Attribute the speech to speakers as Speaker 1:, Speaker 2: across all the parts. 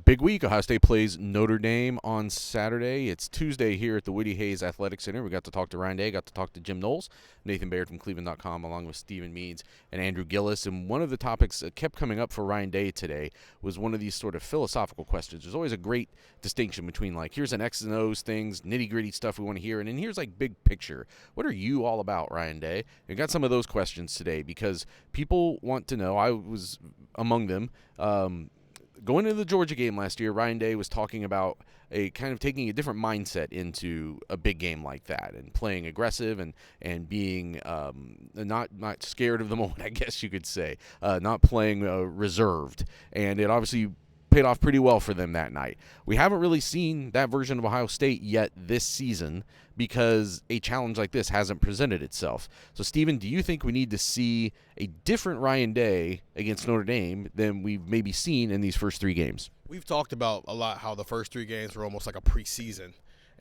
Speaker 1: Big week. Ohio State plays Notre Dame on Saturday. It's Tuesday here at the Woody Hayes Athletic Center. We got to talk to Ryan Day, got to talk to Jim Knowles, Nathan Baird from cleveland.com, along with Stephen Means and Andrew Gillis. And one of the topics that kept coming up for Ryan Day today was one of these sort of philosophical questions. There's always a great distinction between, like, here's an X's and O's things, nitty-gritty stuff we want to hear, and then here's, like, big picture. What are you all about, Ryan Day? We got some of those questions today because people want to know. I was among them. Going into the Georgia game last year, Ryan Day was talking about a kind of taking a different mindset into a big game like that and playing aggressive and being not scared of the moment, I guess you could say, not playing reserved. And it obviously paid off pretty well for them that night. We haven't really seen that version of Ohio State yet this season because a challenge like this hasn't presented itself. So, Stephen, do you think we need to see a different Ryan Day against Notre Dame than we've maybe seen in these first three games?
Speaker 2: We've talked about a lot how the first three games were almost like a preseason,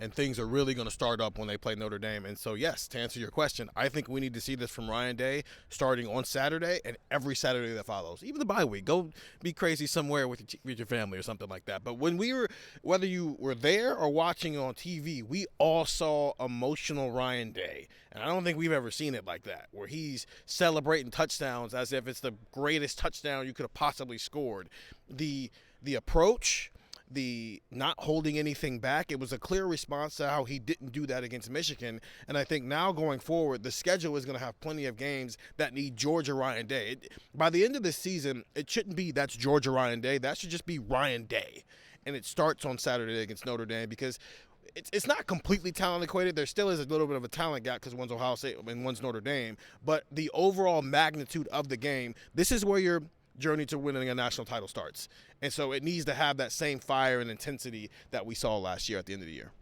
Speaker 2: and things are really going to start up when they play Notre Dame. And so, yes, to answer your question, I think we need to see this from Ryan Day starting on Saturday and every Saturday that follows. Even the bye week. Go be crazy somewhere with your family or something like that. But whether you were there or watching on TV, we all saw emotional Ryan Day. And I don't think we've ever seen it like that, where he's celebrating touchdowns as if it's the greatest touchdown you could have possibly scored. The approach, the not holding anything back, it was a clear response to how he didn't do that against Michigan. And I think now going forward, the schedule is going to have plenty of games that need Georgia Ryan Day. By the end of this season, it shouldn't be that's Georgia Ryan Day. That should just be Ryan Day. And it starts on Saturday against Notre Dame because it's not completely talent equated. There still is a little bit of a talent gap because one's Ohio State and one's Notre Dame. But the overall magnitude of the game, this is where your journey to winning a national title starts. And so it needs to have that same fire and intensity that we saw last year at the end of the year.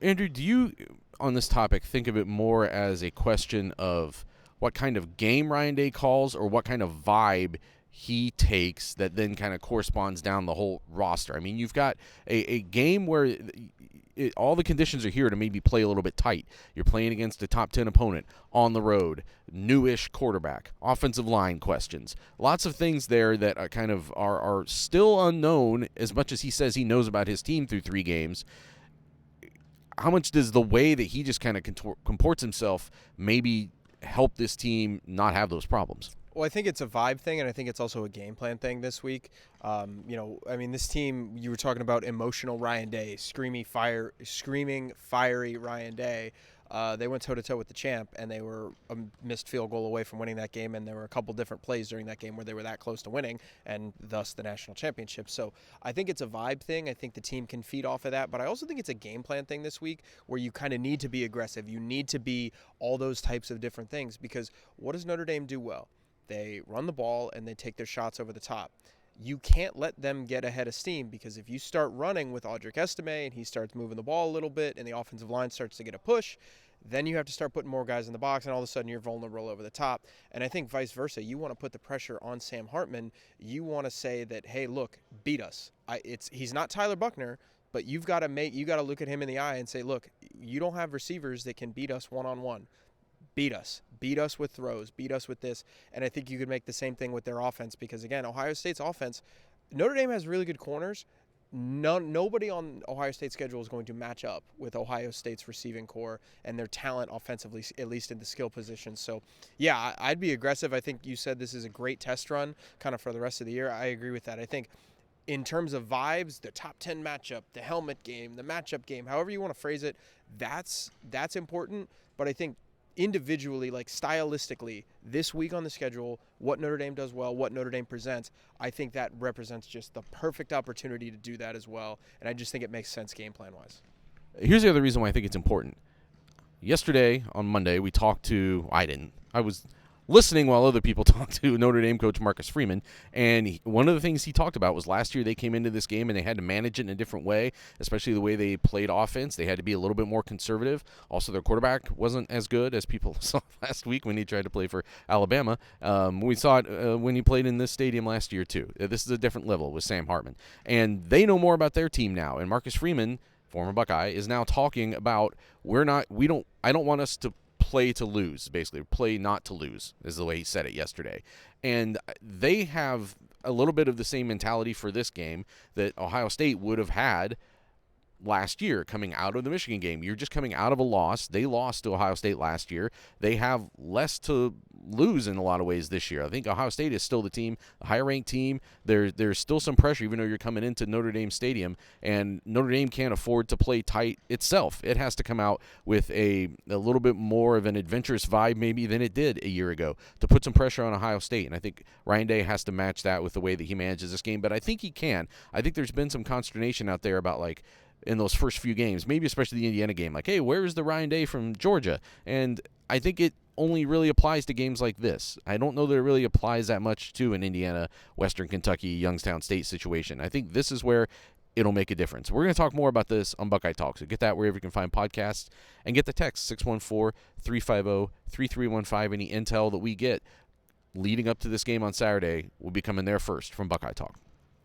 Speaker 1: Andrew, do you, on this topic, think of it more as a question of what kind of game Ryan Day calls or what kind of vibe he takes that then kind of corresponds down the whole roster? I mean, you've got a game where all the conditions are here to maybe play a little bit tight. You're playing against a top 10 opponent on the road, newish quarterback, offensive line questions. Lots of things there that are still unknown as much as he says he knows about his team through three games. How much does the way that he just kind of comports himself maybe help this team not have those problems?
Speaker 3: Well, I think it's a vibe thing, and I think it's also a game plan thing this week. This team, you were talking about emotional Ryan Day, screaming, fiery Ryan Day. They went toe-to-toe with the champ, and they were a missed field goal away from winning that game, and there were a couple different plays during that game where they were that close to winning, and thus the national championship. So I think it's a vibe thing. I think the team can feed off of that, but I also think it's a game plan thing this week where you kind of need to be aggressive. You need to be all those types of different things because what does Notre Dame do well? They run the ball, and they take their shots over the top. You can't let them get ahead of steam because if you start running with Audric Estime and he starts moving the ball a little bit and the offensive line starts to get a push, then you have to start putting more guys in the box, and all of a sudden you're vulnerable over the top. And I think vice versa. You want to put the pressure on Sam Hartman. You want to say that, hey, look, beat us. He's not Tyler Buchner, but you got to look at him in the eye and say, look, you don't have receivers that can beat us one-on-one. Beat us with throws, beat us with this. And I think you could make the same thing with their offense because, again, Ohio State's offense, Notre Dame has really good corners. Nobody on Ohio State's schedule is going to match up with Ohio State's receiving core and their talent offensively, at least in the skill position. So, yeah, I'd be aggressive. I think you said this is a great test run kind of for the rest of the year. I agree with that. I think in terms of vibes, the top 10 matchup, the helmet game, the matchup game, however you want to phrase it, that's important. But I think individually, like stylistically, this week on the schedule, what Notre Dame does well, what Notre Dame presents, I think that represents just the perfect opportunity to do that as well. And I just think it makes sense game plan-wise.
Speaker 1: Here's the other reason why I think it's important. Yesterday, on Monday, I was listening while other people talked to Notre Dame coach Marcus Freeman, and one of the things he talked about was last year they came into this game and they had to manage it in a different way, especially the way they played offense. They had to be a little bit more conservative. Also, their quarterback wasn't as good as people saw last week when he tried to play for Alabama. We saw it when he played in this stadium last year, too. This is a different level with Sam Hartman. And they know more about their team now, and Marcus Freeman, former Buckeye, is now talking about I don't want us to play to lose, basically. Play not to lose is the way he said it yesterday. And they have a little bit of the same mentality for this game that Ohio State would have had last year coming out of the Michigan game. You're just coming out of a loss. They lost to Ohio State last year. They have less to lose in a lot of ways this year. I think Ohio State is still the team, a higher-ranked team. There's still some pressure, even though you're coming into Notre Dame Stadium, and Notre Dame can't afford to play tight itself. It has to come out with a little bit more of an adventurous vibe maybe than it did a year ago to put some pressure on Ohio State, and I think Ryan Day has to match that with the way that he manages this game, but I think he can. I think there's been some consternation out there about, like, in those first few games, maybe especially the Indiana game, like, hey, where is the Ryan Day from Georgia? And I think it only really applies to games like this. I don't know that it really applies that much to an Indiana, Western Kentucky, Youngstown State situation. I think this is where it'll make a difference. We're going to talk more about this on Buckeye Talk, so get that wherever you can find podcasts, and get the text 614-350-3315. Any intel that we get leading up to this game on Saturday will be coming there first from Buckeye Talk.